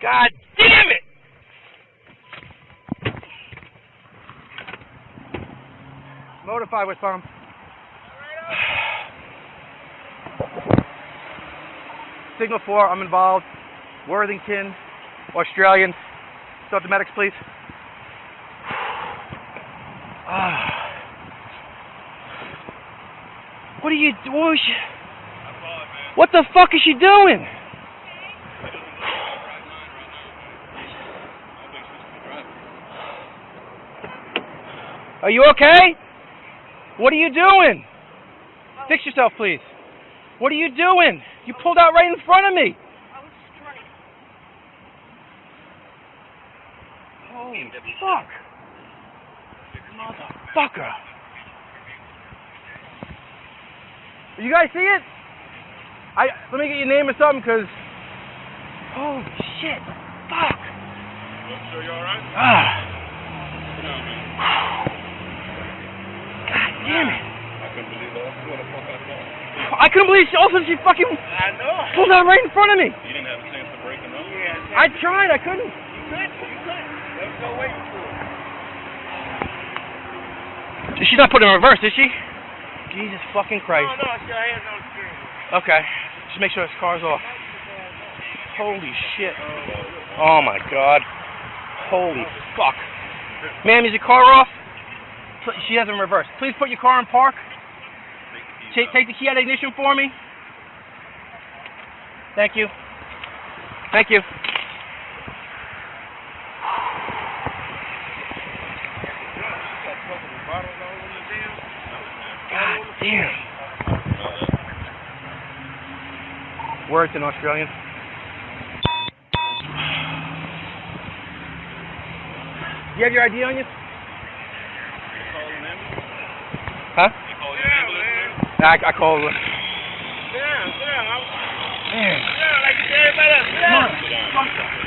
God damn it! Notify with farm. Signal 4, I'm involved. Worthington, Australian. Start the medics, please. What are you doing? What the fuck is she doing? Are you okay? What are you doing? Fix yourself, please. What are you doing? You pulled out right in front of me. I was straight. Holy fuck. Motherfucker. You guys see it? Let me get your name or something, cause holy shit. Fuck. So you alright? God damn it. I couldn't believe that. What the fuck I saw. I couldn't believe she fucking I know. pulled out right in front of me. You didn't have a chance to break it up? I tried, I couldn't. You could. There was no waiting for it. She's not putting in reverse, is she? Jesus fucking Christ. No, she had no steering. Okay. Just make sure this car's off. Holy shit. Oh my god. Holy fuck. Ma'am, is your car off? She has it in reverse. Please put your car in park. Take the key out of the ignition for me. Thank you. Thank you. God damn. Worthington, Australian. You have your ID on you? Huh? I called her. Yeah, Man. like everybody else. Motherfucker.